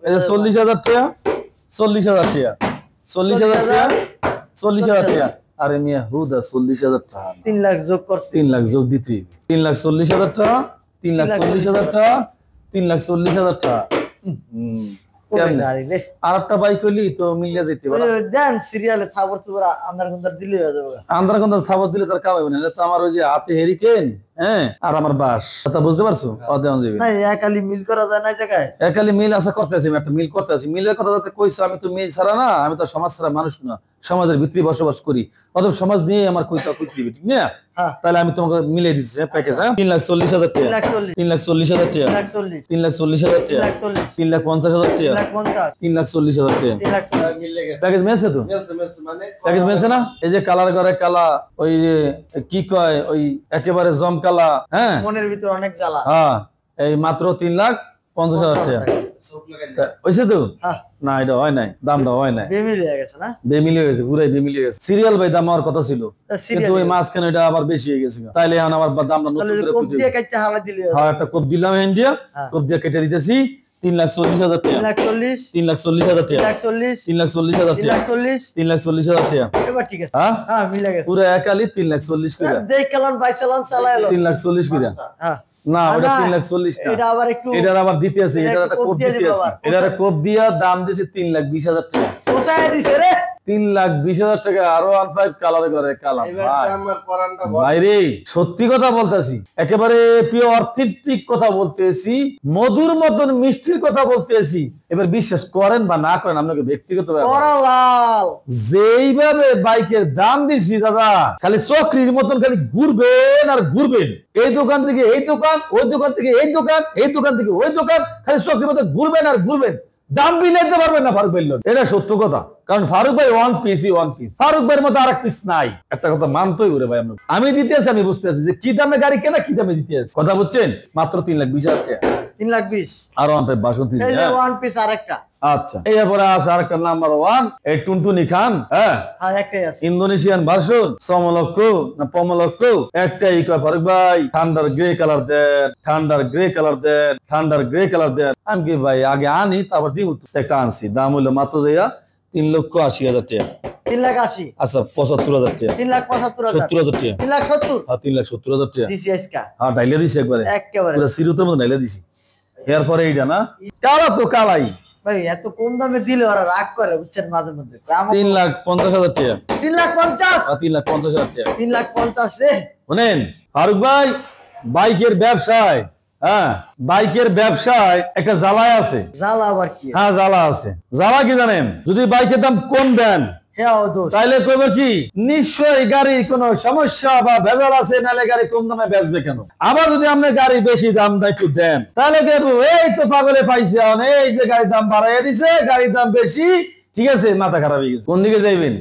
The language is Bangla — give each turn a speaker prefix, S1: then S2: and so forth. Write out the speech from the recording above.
S1: এই যে 40,000 টাকা 40,000 টাকা 40,000 টাকা 40,000 টাকা আরে মিয়া হুদা 40,000 টাকা
S2: 3 লাখ যোগ কর
S1: 3 লাখ যোগ দিতে 3,40,000 টাকা 3,40,000 টাকা 3,40,000 টাকা আরেকটা বাইক হইলি তো মিলিয়ে যেতে পারে
S2: দেন সিরিয়ালে থাবর তুবর আন্দার গন্দার দিলে হয়ে যাবে
S1: আন্দার গন্দার থাবর দিলে তার কামাইবে না তো আমার ওই যে হাতে হেরিকেন হ্যাঁ আর আমার বাস তা বুঝতে পারছো অদেন যাবে
S2: না একালি মিল করা যায় না জায়গায়
S1: একালি মিল আশা করতেছি একটা মিল করতেছি মিলের কথা যাতে কইছো আমি তো মিল ছাড়া না আমি তো সমাজ ছাড়া মানুষ না সমাজের ভিতরে বসবাস করি অতএব সমাজ নিয়ে আমার কইতা কইতে দিবি ঠিক না তাহলে আমি তোমাকে মিলিয়ে দিচ্ছি প্যাকেজ হ্যাঁ 3,40,000 টাকা 3,40,000 টাকা 3,40,000 টাকা 3,50,000 টাকা 3,40,000 টাকা প্যাকেজ মেলছে তো প্যাকেজ মেলছে না এই যে কালার করে কালা ওই যে কি কয় ওই একেবারে জমকালা হ্যাঁ
S2: মনের ভিতর অনেক জ্বালা
S1: হ্যাঁ এই মাত্র 3,50,000 টাকা হইছে তো না এটা হয় নাই দামটা হয় নাই
S2: বেমিলি হয়ে গেছে না
S1: বেমিলি হয়ে গেছে পুরাই বেমিলি হয়ে গেছে সিরিয়াল ভাই দাম আমার কথা ছিল কিন্তু ওই মাঝখানে এটা আবার বেশি হয়ে গেছে তাইলে এখন আমার দামটা নতুন করে
S2: কোপ দিয়ে কেটে হালা দিলে
S1: হ্যাঁ একটা কোপ দিলাম ইন্ডিয়া কোপ দিয়ে কেটে দিতেছি 3,40,000 টাকা 3,40,000 টাকা 3,40,000 টাকা 3,40,000 টাকা
S2: এবার ঠিক আছে
S1: হ্যাঁ
S2: মিলে গেছে
S1: পুরো একালি 3,40,000 করে
S2: দেখ কালান 22 চালান চালাইলো
S1: 3,40,000 করে হ্যাঁ না ওটা 3,40,000
S2: এটা আবার একটু
S1: এটার আবার দিতে আছে এটার একটা কোপ দিতে আছে এটার কোপ দিয়া দাম দিছে 3,20,000 টাকা
S2: পোষায় দিছে রে
S1: 3,20,000 টাকা আরো আনপাইপ কালার করে কালাম ভাই রে সত্যি কথা বলতেছি একেবারে পিওর অর্থিক কথা বলতেছি মধুর মতন মিষ্টির কথা বলতেছি এবার বিশ্বাস করেন বা না করেন আপনাকে ব্যক্তিগত যেইভাবে বাইকের দাম দিছি দাদা খালি চক্রির মতন খালি ঘুরবেন আর ঘুরবেন এই দোকান থেকে এই দোকান ওই দোকান থেকে এই দোকান এই দোকান থেকে ওই দোকান খালি চক্রির মতন ঘুরবেন আর ঘুরবেন দাম মিলাইতে পারবেন না ফারুক ভাই এটা সত্য কথা কারণ ফারুক ভাই ওয়ান পিস ফারুক ভাইয়ের মতো আরেক পিস নাই একটা কথা মানতেই ওরে ভাই আমি দিতে আছি আমি বুঝতে আছি যে কি দামে গাড়ি কেনা কি দামে দিতে আছি কথা বুঝছেন মাত্র 3,20,000 টাকা
S2: 3,20,000
S1: আর ওয়ান পাইপ বাসন্তী
S2: এই যে ওয়ান পিস আরেকটা
S1: আচ্ছা এরপরে আছে আরেকটা নাম্বার 1 এই টুনটুনি খান হ্যাঁ
S2: একটাই আছে
S1: ইন্দোনেশিয়ান ভার্সন সমলক্ষ না পমলক্ষ একটাই কয় ফারুক ভাই ঠান্ডার গ্রে কালার দেন ঠান্ডার গ্রে কালার দেন ঠান্ডার গ্রে কালার দেন আমি কি ভাই আগে আনি তারপর দিব একটা আনছি দাম হইলো মাত্র যাইয়া 3,80,000 টাকা
S2: 3,80,000
S1: আচ্ছা 75,000 টাকা
S2: 3,75,000
S1: 70,000 টাকা
S2: 3,70,000
S1: হ্যাঁ 3,70,000 টাকা
S2: দিছি আজকে
S1: হ্যাঁ ডাইলে দিছি একবারে
S2: পুরো
S1: সিরুতের মতো ডাইলে দিছি এরপরে এইটা না কালা তো কালাই
S2: ভাই এত কম দামে দিলে ওরা রাগ করে বুঝছেন মাঝে মধ্যে
S1: 3,50,000 টাকা
S2: 3,50,000
S1: 3,50,000 টাকা
S2: 3,50,000 রে
S1: শুনেন ফারুক ভাই বাইকের ব্যবসায় হ্যাঁ বাইকের ব্যবসায় একটা জ্বালা আছে
S2: জ্বালা আবার কি
S1: হ্যাঁ জ্বালা আছে জ্বালা কি জানেন যদি বাইকের দাম কম দেন তাইলে কইবে কি নিশ্চয়ই গাড়ির কোনো সমস্যা বা ভেজাল আছে নালে গাড়ি কম দামে বেচবে কেন আবার যদি আপনি গাড়ি বেশি দাম একটু দেন তাহলে কেবল এই তো পাগলে পাইছে এই যে গাড়ির দাম বাড়াইয়া দিছে গাড়ির দাম বেশি ঠিক আছে মাথা খারাপ হয়ে গেছে কোন দিকে যাইবেন